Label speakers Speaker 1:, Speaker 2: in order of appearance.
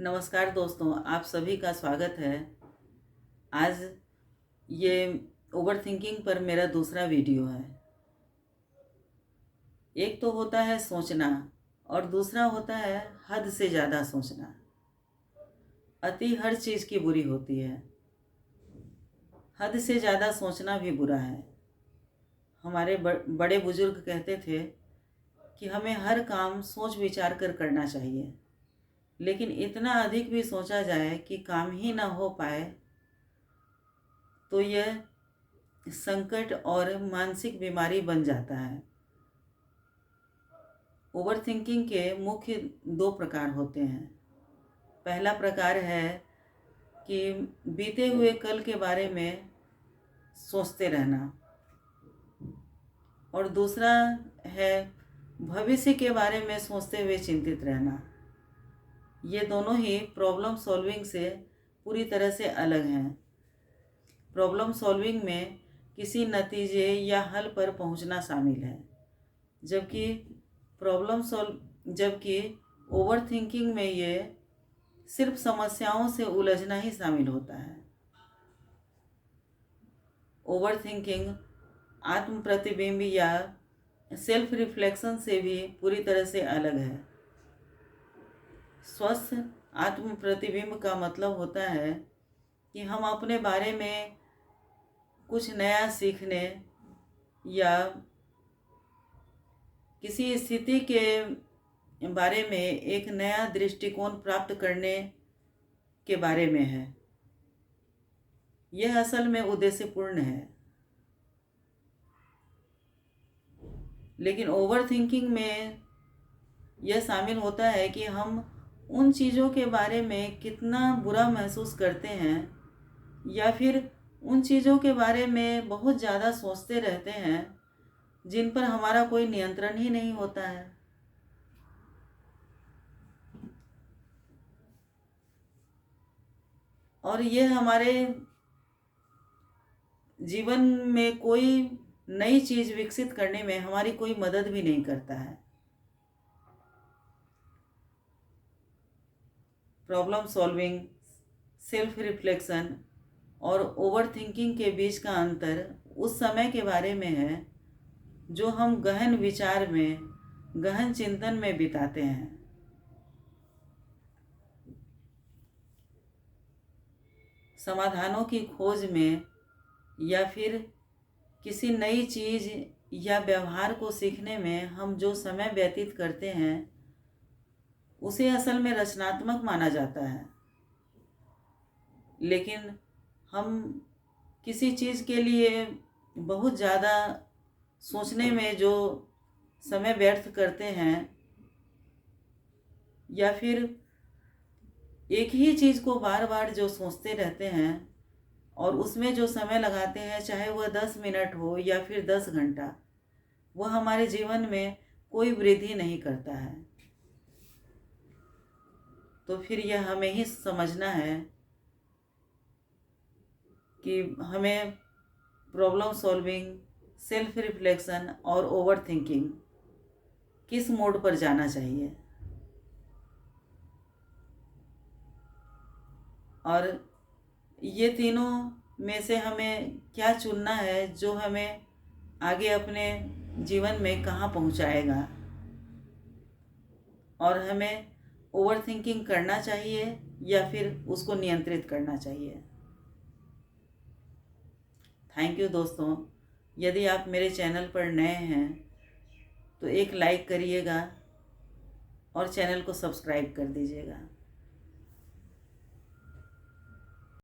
Speaker 1: नमस्कार दोस्तों, आप सभी का स्वागत है। आज ये ओवर थिंकिंग पर मेरा दूसरा वीडियो है। एक तो होता है सोचना और दूसरा होता है हद से ज़्यादा सोचना। अति हर चीज़ की बुरी होती है, हद से ज़्यादा सोचना भी बुरा है। हमारे बड़े बुजुर्ग कहते थे कि हमें हर काम सोच विचार कर करना चाहिए, लेकिन इतना अधिक भी सोचा जाए कि काम ही ना हो पाए तो यह संकट और मानसिक बीमारी बन जाता है। ओवर थिंकिंग के मुख्य दो प्रकार होते हैं। पहला प्रकार है कि बीते हुए कल के बारे में सोचते रहना, और दूसरा है भविष्य के बारे में सोचते हुए चिंतित रहना। ये दोनों ही प्रॉब्लम सॉल्विंग से पूरी तरह से अलग हैं। प्रॉब्लम सॉल्विंग में किसी नतीजे या हल पर पहुंचना शामिल है, जबकि ओवर थिंकिंग में ये सिर्फ समस्याओं से उलझना ही शामिल होता है। ओवर थिंकिंग आत्म प्रतिबिंब या सेल्फ रिफ्लेक्शन से भी पूरी तरह से अलग है। स्वस्थ आत्म प्रतिबिंब का मतलब होता है कि हम अपने बारे में कुछ नया सीखने या किसी स्थिति के बारे में एक नया दृष्टिकोण प्राप्त करने के बारे में है। यह असल में उद्देश्यपूर्ण है। लेकिन ओवर थिंकिंग में यह शामिल होता है कि हम उन चीज़ों के बारे में कितना बुरा महसूस करते हैं या फिर उन चीज़ों के बारे में बहुत ज़्यादा सोचते रहते हैं जिन पर हमारा कोई नियंत्रण ही नहीं होता है। और यह हमारे जीवन में कोई नई चीज़ विकसित करने में हमारी कोई मदद भी नहीं करता है। प्रॉब्लम सॉल्विंग, सेल्फ रिफ्लेक्शन और ओवर थिंकिंग के बीच का अंतर उस समय के बारे में है जो हम गहन विचार में, गहन चिंतन में बिताते हैं। समाधानों की खोज में या फिर किसी नई चीज़ या व्यवहार को सीखने में हम जो समय व्यतीत करते हैं उसे असल में रचनात्मक माना जाता है। लेकिन हम किसी चीज़ के लिए बहुत ज़्यादा सोचने में जो समय व्यर्थ करते हैं या फिर एक ही चीज़ को बार बार जो सोचते रहते हैं और उसमें जो समय लगाते हैं, चाहे वह 10 मिनट हो या फिर 10 घंटा, वह हमारे जीवन में कोई वृद्धि नहीं करता है। तो फिर यह हमें ही समझना है कि हमें प्रॉब्लम सॉल्विंग, सेल्फ रिफ्लेक्शन और ओवर थिंकिंग किस मोड पर जाना चाहिए। और ये तीनों में से हमें क्या चुनना है जो हमें आगे अपने जीवन में कहाँ पहुँचाएगा, और हमें ओवर थिंकिंग करना चाहिए या फिर उसको नियंत्रित करना चाहिए। थैंक यू दोस्तों। यदि आप मेरे चैनल पर नए हैं तो एक लाइक करिएगा और चैनल को सब्सक्राइब कर दीजिएगा।